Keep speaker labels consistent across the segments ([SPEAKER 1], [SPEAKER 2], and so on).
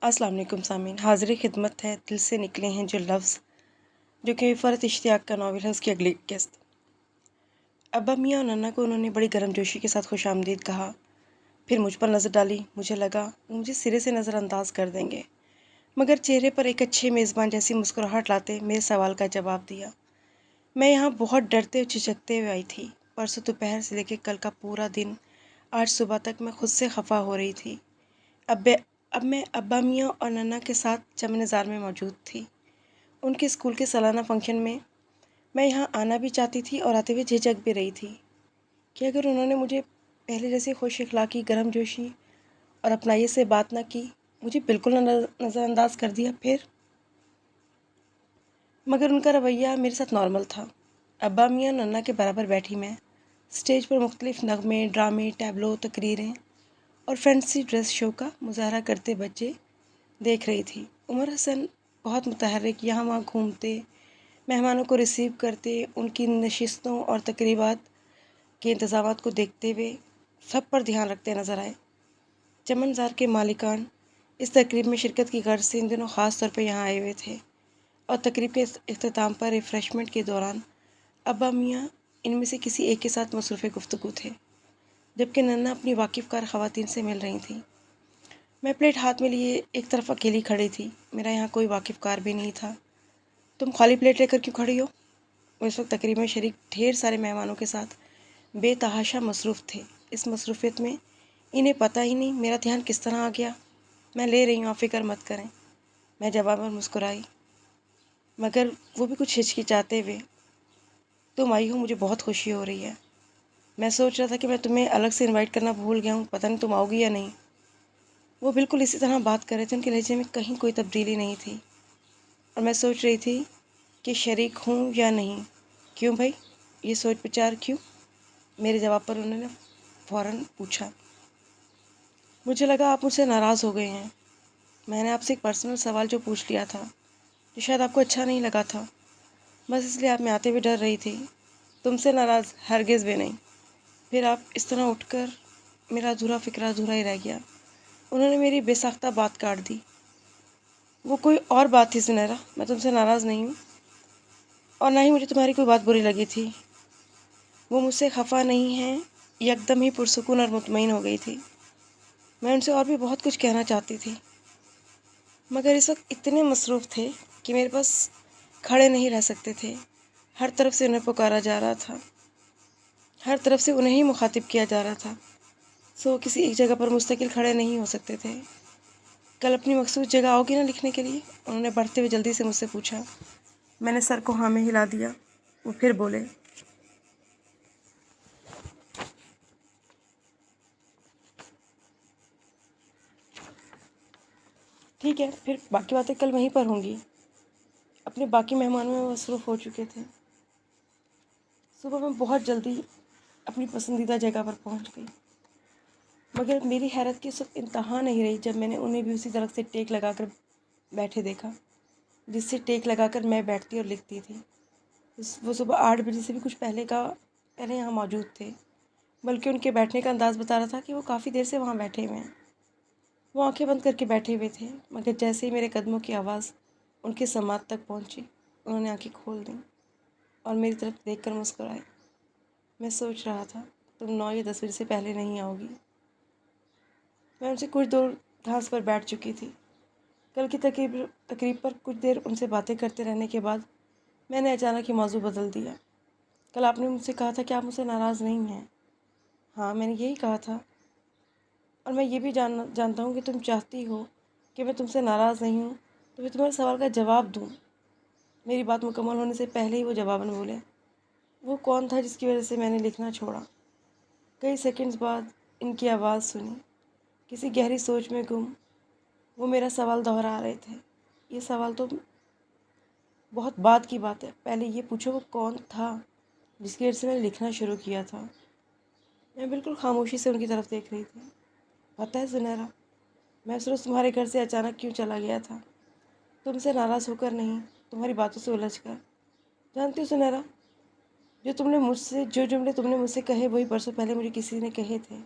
[SPEAKER 1] السلام علیکم سامعین، حاضر خدمت ہے دل سے نکلے ہیں جو لفظ، جو کہ فرت اشتیاق کا ناول ہے، اس کی اگلی قسط۔ ابا میاں اور ننا کو انہوں نے بڑی گرم جوشی کے ساتھ خوش آمدید کہا، پھر مجھ پر نظر ڈالی۔ مجھے لگا وہ مجھے سرے سے نظر انداز کر دیں گے، مگر چہرے پر ایک اچھے میزبان جیسی مسکراہٹ لاتے میرے سوال کا جواب دیا۔ میں یہاں بہت ڈرتے اور جھجکتے ہوئے آئی تھی۔ پرسوں دوپہر سے لے کے کل کا پورا دن، آج صبح تک میں خود سے خفا ہو رہی تھی۔ اب میں ابا میاں اور ننا کے ساتھ چمن زار میں موجود تھی۔ ان کے اسکول کے سالانہ فنکشن میں یہاں آنا بھی چاہتی تھی اور آتے ہوئے جھجک بھی رہی تھی کہ اگر انہوں نے مجھے پہلے جیسے خوش اخلاقی، گرم جوشی اور اپنائیت سے بات نہ کی، مجھے بالکل نظر انداز کر دیا پھر۔ مگر ان کا رویہ میرے ساتھ نارمل تھا۔ ابا میاں ننا کے برابر بیٹھی میں اسٹیج پر مختلف نغمے، ڈرامے، ٹیبلو، تقریریں اور فینسی ڈریس شو کا مظاہرہ کرتے بچے دیکھ رہی تھی۔ عمر حسن بہت متحرک یہاں وہاں گھومتے، مہمانوں کو ریسیو کرتے، ان کی نشستوں اور تقریبات کے انتظامات کو دیکھتے ہوئے سب پر دھیان رکھتے نظر آئے۔ چمن زار کے مالکان اس تقریب میں شرکت کی غرض سے ان دنوں خاص طور پر یہاں آئے ہوئے تھے، اور تقریب کے اختتام پر ریفریشمنٹ کے دوران ابا میاں ان میں سے کسی ایک کے ساتھ مصروف گفتگو تھے، جبکہ ننا اپنی واقف کار خواتین سے مل رہی تھیں۔ میں پلیٹ ہاتھ میں لیے ایک طرف اکیلی کھڑی تھی، میرا یہاں کوئی واقف کار بھی نہیں تھا۔ تم خالی پلیٹ لے کر کیوں کھڑی ہو؟ وہ اس وقت تقریب میں شریک ڈھیر سارے مہمانوں کے ساتھ بے تحاشا مصروف تھے۔ اس مصروفیت میں انہیں پتہ ہی نہیں میرا دھیان کس طرح آ گیا۔ میں لے رہی ہوں، آپ فکر مت کریں، میں جواب میں مسکرائی، مگر وہ بھی کچھ ہچکچاتے ہوئے۔ تم آئی ہو، مجھے بہت خوشی ہو رہی ہے۔ میں سوچ رہا تھا کہ میں تمہیں الگ سے انوائٹ کرنا بھول گیا ہوں، پتہ نہیں تم آؤ گی یا نہیں۔ وہ بالکل اسی طرح بات کر رہے تھے، ان کے لہجے میں کہیں کوئی تبدیلی نہیں تھی، اور میں سوچ رہی تھی کہ شریک ہوں یا نہیں۔ کیوں بھائی، یہ سوچ بچار کیوں؟ میرے جواب پر انہوں نے فوراً پوچھا۔ مجھے لگا آپ مجھ سے ناراض ہو گئے ہیں۔ میں نے آپ سے ایک پرسنل سوال جو پوچھ لیا تھا، جو شاید آپ کو اچھا نہیں لگا تھا، بس اس لیے آپ میں آتے ہوئے ڈر رہی تھی۔ تم سے ناراض ہرگز بھی نہیں۔ پھر آپ اس طرح اٹھ کر، میرا ادھورا فکرہ ادھورا ہی رہ گیا۔ انہوں نے میری بے ساختہ بات کاٹ دی۔ وہ کوئی اور بات تھی سنیرا، میں تم سے ناراض نہیں ہوں، اور نہ ہی مجھے تمہاری کوئی بات بری لگی تھی۔ وہ مجھ سے خفا نہیں ہیں۔ یکدم ہی پرسکون اور مطمئن ہو گئی تھی۔ میں ان سے اور بھی بہت کچھ کہنا چاہتی تھی، مگر اس وقت اتنے مصروف تھے کہ میرے پاس کھڑے نہیں رہ سکتے تھے۔ ہر طرف سے انہیں پکارا جا رہا تھا، ہر طرف سے انہیں ہی مخاطب کیا جا رہا تھا، سو کسی ایک جگہ پر مستقل کھڑے نہیں ہو سکتے تھے۔ کل اپنی مخصوص جگہ آؤ گی نا لکھنے کے لیے؟ انہوں نے بڑھتے ہوئے جلدی سے مجھ سے پوچھا۔ میں نے سر کو ہاں میں ہلا دیا۔ وہ پھر بولے، ٹھیک ہے، پھر باقی باتیں کل وہیں پر ہوں گی۔ اپنے باقی مہمانوں میں مصروف ہو چکے تھے۔ صبح میں بہت جلدی اپنی پسندیدہ جگہ پر پہنچ گئی، مگر میری حیرت کی اس وقت انتہا نہیں رہی جب میں نے انہیں بھی اسی درخت سے ٹیک لگا کر بیٹھے دیکھا، جس سے ٹیک لگا کر میں بیٹھتی اور لکھتی تھی۔ وہ صبح 8 بجے سے بھی کچھ پہلے یہاں موجود تھے، بلکہ ان کے بیٹھنے کا انداز بتا رہا تھا کہ وہ کافی دیر سے وہاں بیٹھے ہوئے ہیں۔ وہ آنکھیں بند کر کے بیٹھے ہوئے تھے، مگر جیسے ہی میرے قدموں کی آواز ان کے سماعت تک پہنچی، انہوں نے آنکھیں کھول دیں اور میری طرف دیکھ کر مسکرائے۔ میں سوچ رہا تھا تم 9 یا 10 بجے سے پہلے نہیں آؤ گی۔ میں ان سے کچھ دور گھاس پر بیٹھ چکی تھی۔ کل کی تقریب پر کچھ دیر ان سے باتیں کرتے رہنے کے بعد میں نے اچانک یہ موضوع بدل دیا۔ کل آپ نے مجھ سے کہا تھا کہ آپ مجھ سے ناراض نہیں ہیں۔ ہاں، میں نے یہی کہا تھا، اور میں یہ بھی جانتا ہوں کہ تم چاہتی ہو کہ میں تم سے ناراض نہیں ہوں، تو میں تمہارے سوال کا جواب دوں۔ میری بات مکمل ہونے سے پہلے ہی وہ جواباً بولے، وہ کون تھا جس کی وجہ سے میں نے لکھنا چھوڑا؟ کئی سیکنڈز بعد ان کی آواز سنی، کسی گہری سوچ میں گم۔ وہ میرا سوال دہرا رہے تھے۔ یہ سوال تو بہت بعد کی بات ہے، پہلے یہ پوچھو وہ کون تھا جس کی وجہ سے میں نے لکھنا شروع کیا تھا۔ میں بالکل خاموشی سے ان کی طرف دیکھ رہی تھی۔ پتہ ہے سنیرا، میں اس روز تمہارے گھر سے اچانک کیوں چلا گیا تھا؟ تم سے ناراض ہو کر نہیں، تمہاری باتوں سے الجھ کر۔ جانتی ہو سنیرا، جو جملے تم نے مجھ سے کہے وہی برسوں پہلے مجھے کسی نے کہے تھے،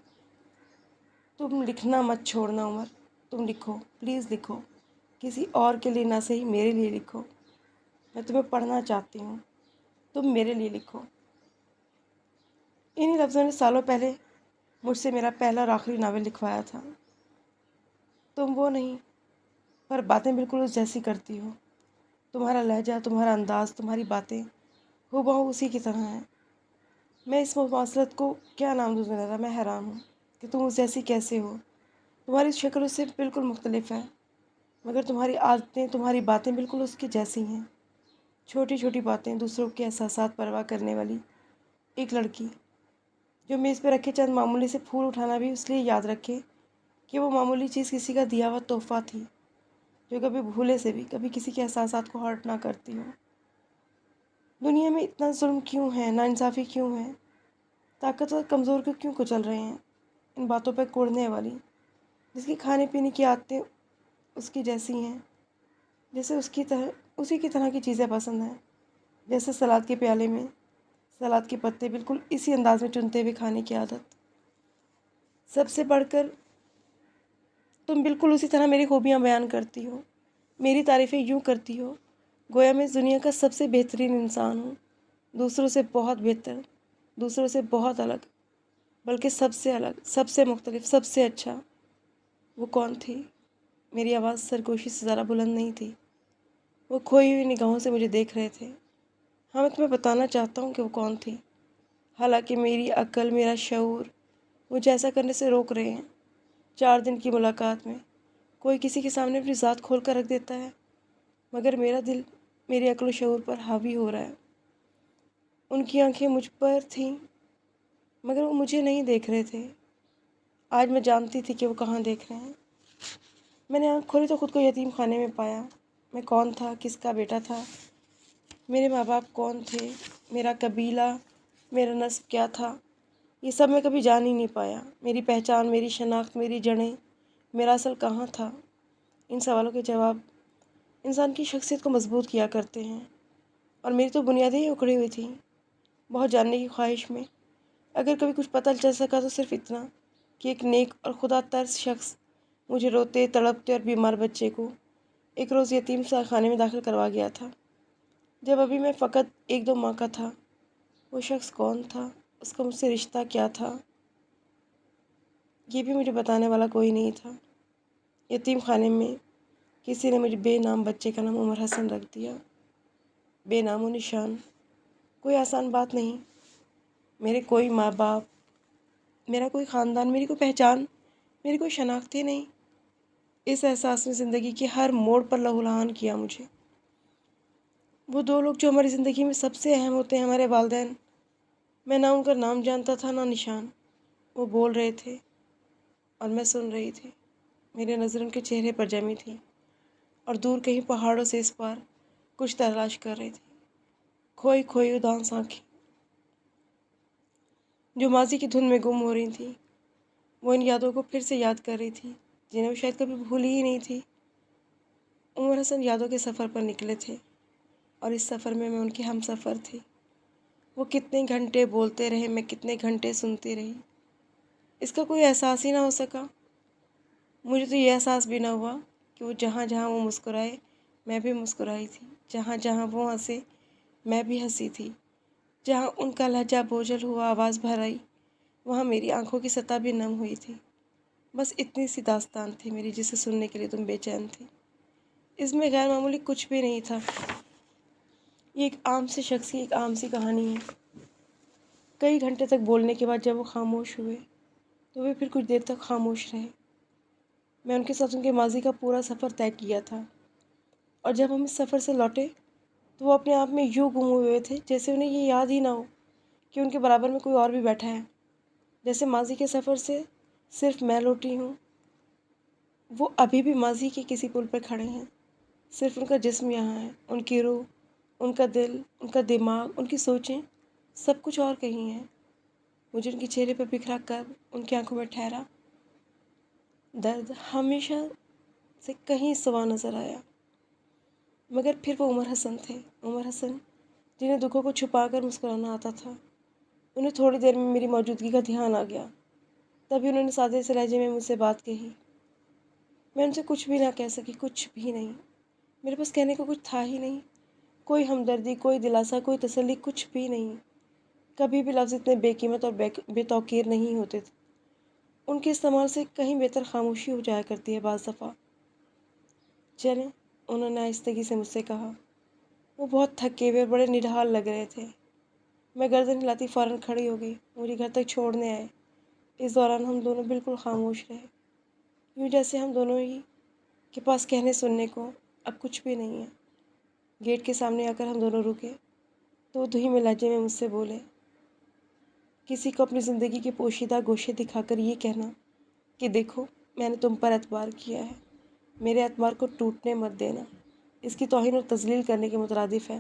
[SPEAKER 1] تم لکھنا مت چھوڑنا عمر، تم لکھو، پلیز لکھو، کسی اور کے لیے نہ صحیح میرے لیے لکھو، میں تمہیں پڑھنا چاہتی ہوں، تم میرے لیے لکھو۔ انہی لفظوں نے سالوں پہلے مجھ سے میرا پہلا اور آخری ناول لکھوایا تھا۔ تم وہ نہیں، پر باتیں بالکل اس جیسی کرتی ہو۔ تمہارا لہجہ، تمہارا انداز، تمہاری باتیں ہو بہو اسی کی طرح ہیں۔ میں اس مواصلت کو کیا نام دوں زنیرا، میں حیران ہوں کہ تم اس جیسی کیسے ہو۔ تمہاری شکل اس سے بالکل مختلف ہے، مگر تمہاری عادتیں، تمہاری باتیں بالکل اس کی جیسی ہیں۔ چھوٹی چھوٹی باتیں، دوسروں کے احساسات پرواہ کرنے والی ایک لڑکی، جو میز پہ رکھے چند معمولی سے پھول اٹھانا بھی اس لیے یاد رکھے کہ وہ معمولی چیز کسی کا دیا ہوا تحفہ تھی، جو کبھی بھولے سے بھی کبھی کسی کے احساسات کو ہرٹ نہ کرتی ہو۔ دنیا میں اتنا ظلم کیوں ہے، ناانصافی کیوں ہے، طاقتور کمزور کو کیوں کچل رہے ہیں؟ ان باتوں پہ کوڑنے والی، جس کی کھانے پینے کی عادتیں اس کی جیسی ہیں، جیسے اسی کی طرح کی چیزیں پسند ہیں، جیسے سلاد کے پیالے میں سلاد کے پتے بالکل اسی انداز میں چنتے ہوئے کھانے کی عادت۔ سب سے بڑھ کر تم بالکل اسی طرح میری خوبیاں بیان کرتی ہو، میری تعریفیں یوں کرتی ہو گویا میں اس دنیا کا سب سے بہترین انسان ہوں، دوسروں سے بہت بہتر، دوسروں سے بہت الگ، بلکہ سب سے الگ، سب سے مختلف، سب سے اچھا۔ وہ کون تھی؟ میری آواز سرگوشی سے ذرا بلند نہیں تھی۔ وہ کھوئی ہوئی نگاہوں سے مجھے دیکھ رہے تھے۔ ہاں، میں تمہیں بتانا چاہتا ہوں کہ وہ کون تھی، حالانکہ میری عقل، میرا شعور مجھے ایسا کرنے سے روک رہے ہیں۔ 4 دن کی ملاقات میں کوئی کسی کے سامنے اپنی ذات کھول کر رکھ دیتا ہے، مگر میرا دل میری عقل و شعور پر حاوی ہو رہا ہے۔ ان کی آنکھیں مجھ پر تھیں، مگر وہ مجھے نہیں دیکھ رہے تھے۔ آج میں جانتی تھی کہ وہ کہاں دیکھ رہے ہیں۔ میں نے آنکھ کھولی تو خود کو یتیم خانے میں پایا۔ میں کون تھا، کس کا بیٹا تھا، میرے ماں باپ کون تھے، میرا قبیلہ، میرا نسب کیا تھا، یہ سب میں کبھی جان ہی نہیں پایا۔ میری پہچان، میری شناخت، میری جڑیں، میرا اصل کہاں تھا؟ ان سوالوں کے جواب انسان کی شخصیت کو مضبوط کیا کرتے ہیں، اور میری تو بنیادیں ہی اکھڑی ہوئی تھیں بہت جاننے کی خواہش میں۔ اگر کبھی کچھ پتہ چل سکا تو صرف اتنا کہ ایک نیک اور خدا ترس شخص مجھے روتے، تڑپتے اور بیمار بچے کو ایک روز یتیم خانے میں داخل کروا گیا تھا، جب ابھی میں فقط 1-2 ماہ کا تھا۔ وہ شخص کون تھا، اس کا مجھ سے رشتہ کیا تھا، یہ بھی مجھے بتانے والا کوئی نہیں تھا۔ یتیم خانے میں کسی نے مجھے بے نام بچے کا نام عمر حسن رکھ دیا۔ بے نام و نشان، کوئی آسان بات نہیں۔ میرے کوئی ماں باپ، میرا کوئی خاندان، میری کوئی پہچان، میری کوئی شناخت ہی نہیں۔ اس احساس نے زندگی کے ہر موڑ پر لہو لہان کیا مجھے۔ وہ 2 لوگ جو ہماری زندگی میں سب سے اہم ہوتے ہیں، ہمارے والدین، میں نہ ان کا نام جانتا تھا نہ نشان۔ وہ بول رہے تھے اور میں سن رہی تھی۔ میری نظر ان کے چہرے پر جمی تھی، اور دور کہیں پہاڑوں سے اس پار کچھ تلاش کر رہی تھی۔ کھوئی کھوئی اداس آنکھیں جو ماضی کی دھن میں گم ہو رہی تھیں، وہ ان یادوں کو پھر سے یاد کر رہی تھی جنہیں وہ شاید کبھی بھولی ہی نہیں تھی۔ عمر حسن یادوں کے سفر پر نکلے تھے، اور اس سفر میں ان کی ہم سفر تھی۔ وہ کتنے گھنٹے بولتے رہے، میں کتنے گھنٹے سنتی رہی۔ اس کا کوئی احساس ہی نہ ہو سکا۔ مجھے تو یہ احساس بھی نہ ہوا کہ وہ جہاں جہاں وہ مسکرائے میں بھی مسکرائی تھی، جہاں جہاں وہ ہنسے میں بھی ہنسی تھی، جہاں ان کا لہجہ بوجھل ہوا آواز بھر آئی وہاں میری آنکھوں کی سطح بھی نم ہوئی تھی۔ بس اتنی سی داستان تھی میری، جسے سننے کے لیے تم بے چین تھی۔ اس میں غیر معمولی کچھ بھی نہیں تھا۔ یہ ایک عام سے شخص کی ایک عام سی کہانی ہے۔ کئی گھنٹے تک بولنے کے بعد جب وہ خاموش ہوئے تو وہ پھر کچھ دیر تک خاموش رہے۔ میں ان کے ساتھ ان کے ماضی کا پورا سفر طے کیا تھا، اور جب ہم اس سفر سے لوٹے تو وہ اپنے آپ میں یوں گم ہوئے تھے جیسے انہیں یہ یاد ہی نہ ہو کہ ان کے برابر میں کوئی اور بھی بیٹھا ہے، جیسے ماضی کے سفر سے صرف میں لوٹی ہوں۔ وہ ابھی بھی ماضی کے کسی پل پر کھڑے ہیں، صرف ان کا جسم یہاں ہے، ان کی روح، ان کا دل، ان کا دماغ، ان کی سوچیں، سب کچھ اور کہیں ہے۔ مجھے ان کے چہرے پر بکھرا کر ان کی آنکھوں میں ٹھہرا درد ہمیشہ سے کہیں سوا نظر آیا، مگر پھر وہ عمر حسن تھے، عمر حسن جنہیں دکھوں کو چھپا کر مسکرانا آتا تھا۔ انہیں تھوڑی دیر میں میری موجودگی کا دھیان آ گیا، تبھی انہوں نے سادے سے لہجے میں مجھ سے بات کہی۔ میں ان سے کچھ بھی نہ کہہ سکی، کچھ بھی نہیں۔ میرے پاس کہنے کو کچھ تھا ہی نہیں، کوئی ہمدردی، کوئی دلاسا، کوئی تسلی، کچھ بھی نہیں۔ کبھی بھی لفظ اتنے بے قیمت اور بے توقیر نہیں ہوتے تھے۔ ان کے استعمال سے کہیں بہتر خاموشی ہو جایا کرتی ہے بعض دفعہ۔ چلیں، انہوں نے آہستگی سے مجھ سے کہا۔ وہ بہت تھکے ہوئے اور بڑے نڈھال لگ رہے تھے۔ میں گردن ہلاتی فوراً کھڑی ہو گئی، مجھے گھر تک چھوڑنے آئے۔ اس دوران ہم دونوں بالکل خاموش رہے، یوں جیسے ہم دونوں ہی کے پاس کہنے سننے کو اب کچھ بھی نہیں ہے۔ گیٹ کے سامنے آ کر ہم دونوں رکے تو وہ دھیمے لہجے میں مجھ سے بولے، کسی کو اپنی زندگی کے پوشیدہ گوشے دکھا کر یہ کہنا کہ دیکھو میں نے تم پر اعتبار کیا ہے، میرے اعتبار کو ٹوٹنے مت دینا، اس کی توہین اور تذلیل کرنے کے مترادف ہے۔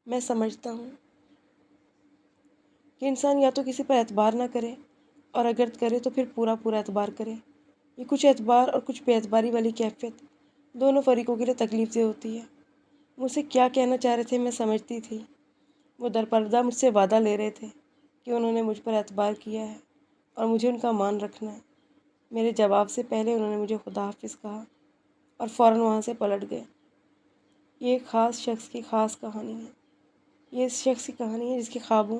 [SPEAKER 1] میں سمجھتا ہوں کہ انسان یا تو کسی پر اعتبار نہ کرے، اور اگر کرے تو پھر پورا پورا اعتبار کرے۔ یہ کچھ اعتبار اور کچھ بے اعتباری والی کیفیت دونوں فریقوں کے لیے تکلیف دہ ہوتی ہے۔ مجھ سے کیا کہنا چاہ رہے تھے میں سمجھتی تھی۔ وہ درپردہ مجھ سے وعدہ لے رہے تھے کہ انہوں نے مجھ پر اعتبار کیا ہے اور مجھے ان کا مان رکھنا ہے۔ میرے جواب سے پہلے انہوں نے مجھے خدا حافظ کہا اور فوراً وہاں سے پلٹ گئے۔ یہ ایک خاص شخص کی خاص کہانی ہے۔ یہ اس شخص کی کہانی ہے جس کے خوابوں،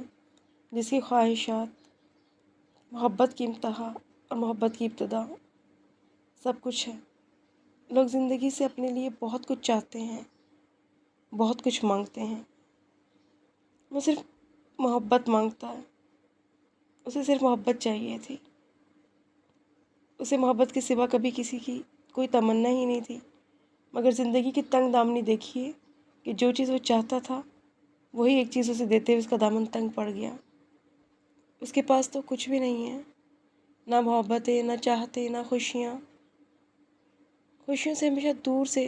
[SPEAKER 1] جس کی خواہشات، محبت کی انتہا اور محبت کی ابتدا سب کچھ ہے۔ لوگ زندگی سے اپنے لیے بہت کچھ چاہتے ہیں، بہت کچھ مانگتے ہیں۔ وہ صرف محبت مانگتا ہے۔ اسے صرف محبت چاہیے تھی۔ اسے محبت کے سوا کبھی کسی کی کوئی تمنا ہی نہیں تھی۔ مگر زندگی کی تنگ دامنی دیکھیے کہ جو چیز وہ چاہتا تھا وہی ایک چیز اسے دیتے ہوئے اس کا دامن تنگ پڑ گیا۔ اس کے پاس تو کچھ بھی نہیں ہے، نہ محبتیں، نہ چاہتے، نہ خوشیاں۔ خوشیوں سے ہمیشہ دور سے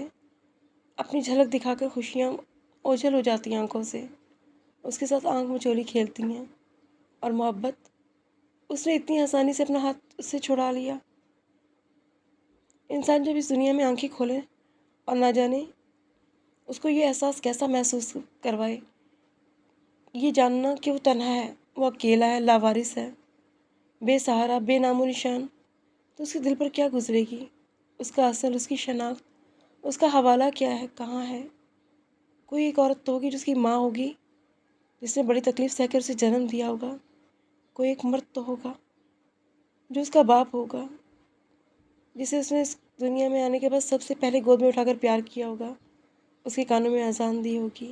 [SPEAKER 1] اپنی جھلک دکھا کر خوشیاں اوجھل ہو جاتی ہیں آنکھوں سے، اس کے ساتھ آنکھ مچولی کھیلتی ہیں۔ اور محبت، اس نے اتنی آسانی سے اپنا ہاتھ اس سے چھڑا لیا۔ انسان جب اس دنیا میں آنکھیں کھولے اور نہ جانے اس کو یہ احساس کیسا محسوس کروائے، یہ جاننا کہ وہ تنہا ہے، وہ اکیلا ہے، لاوارث ہے، بے سہارا، بے نام و نشان، تو اس کے دل پر کیا گزرے گی؟ اس کا اصل، اس کی شناخت، اس کا حوالہ کیا ہے، کہاں ہے؟ کوئی ایک عورت تو ہوگی جو اس کی ماں ہوگی، جس نے بڑی تکلیف سہ کر اسے جنم دیا ہوگا۔ کوئی ایک مرد تو ہوگا جو اس کا باپ ہوگا، جسے اس نے اس دنیا میں آنے کے بعد سب سے پہلے گود میں اٹھا کر پیار کیا ہوگا، اس کے کانوں میں اذان دی ہوگی۔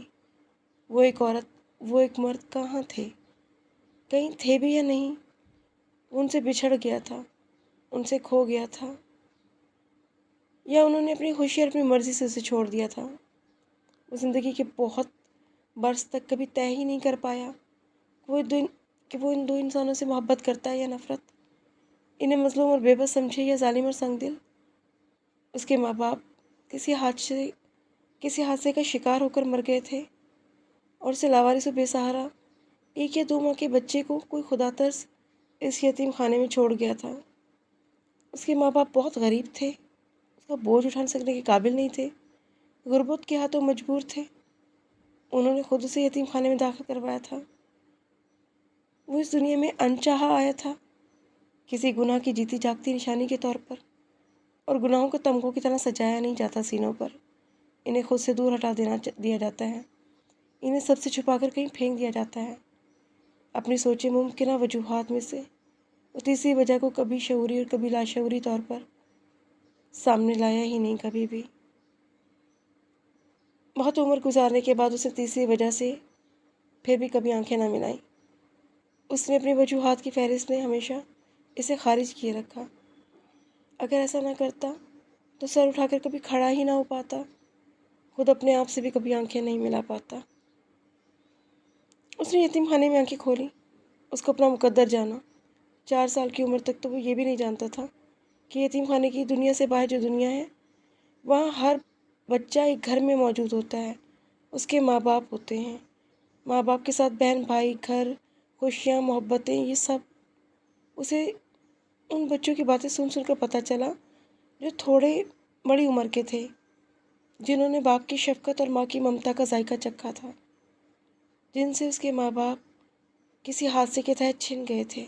[SPEAKER 1] وہ ایک عورت، وہ ایک مرد کہاں تھے؟ کہیں تھے بھی یا نہیں؟ وہ ان سے بچھڑ گیا تھا، ان سے کھو گیا تھا، یا انہوں نے اپنی خوشی اور اپنی مرضی سے اسے چھوڑ دیا تھا۔ وہ زندگی کے بہت برس تک کبھی طے ہی نہیں کر پایا کہ وہ ان دو انسانوں سے محبت کرتا ہے یا نفرت، انہیں مظلوم اور بے بس سمجھے یا ظالم اور سنگ دل۔ اس کے ماں باپ کسی حادثے کا شکار ہو کر مر گئے تھے اور اسے لاوارث و بے سہارا ایک یا دو ماہ کے بچے کو کوئی خدا ترس اس یتیم خانے میں چھوڑ گیا تھا۔ اس کے ماں باپ بہت غریب تھے، اس کا بوجھ اٹھا سکنے کے قابل نہیں تھے، غربت کے ہاتھوں مجبور تھے۔ انہوں نے خود اسے یتیم خانے میں داخل کروایا تھا۔ وہ اس دنیا میں انچاہا آیا تھا، کسی گناہ کی جیتی جاگتی نشانی کے طور پر، اور گناہوں کو تمغوں کی طرح سجایا نہیں جاتا سینوں پر، انہیں خود سے دور ہٹا دیا جاتا ہے، انہیں سب سے چھپا کر کہیں پھینک دیا جاتا ہے۔ اپنی سوچے ممکنہ وجوہات میں سے وہ تیسری وجہ کو کبھی شعوری اور کبھی لاشعوری طور پر سامنے لایا ہی نہیں کبھی بھی۔ بہت عمر گزارنے کے بعد اس نے تیسری وجہ سے پھر بھی کبھی آنکھیں نہ ملائیں۔ اس نے اپنی وجوہات کی فہرست میں ہمیشہ اسے خارج کیے رکھا۔ اگر ایسا نہ کرتا تو سر اٹھا کر کبھی کھڑا ہی نہ ہو پاتا، خود اپنے آپ سے بھی کبھی آنکھیں نہیں ملا پاتا۔ اس نے یتیم خانے میں آنکھیں کھولی، اس کو اپنا مقدر جانا۔ 4 سال کی عمر تک تو وہ یہ بھی نہیں جانتا تھا کہ یتیم خانے کی دنیا سے باہر جو دنیا ہے، وہاں ہر بچہ ایک گھر میں موجود ہوتا ہے، اس کے ماں باپ ہوتے ہیں، ماں باپ کے ساتھ بہن بھائی، گھر، خوشیاں، محبتیں، یہ سب اسے ان بچوں کی باتیں سن سن کر پتہ چلا جو تھوڑے بڑی عمر کے تھے، جنہوں نے باپ کی شفقت اور ماں کی ممتا کا ذائقہ چکھا تھا، جن سے اس کے ماں باپ کسی حادثے کے تحت چھن گئے تھے۔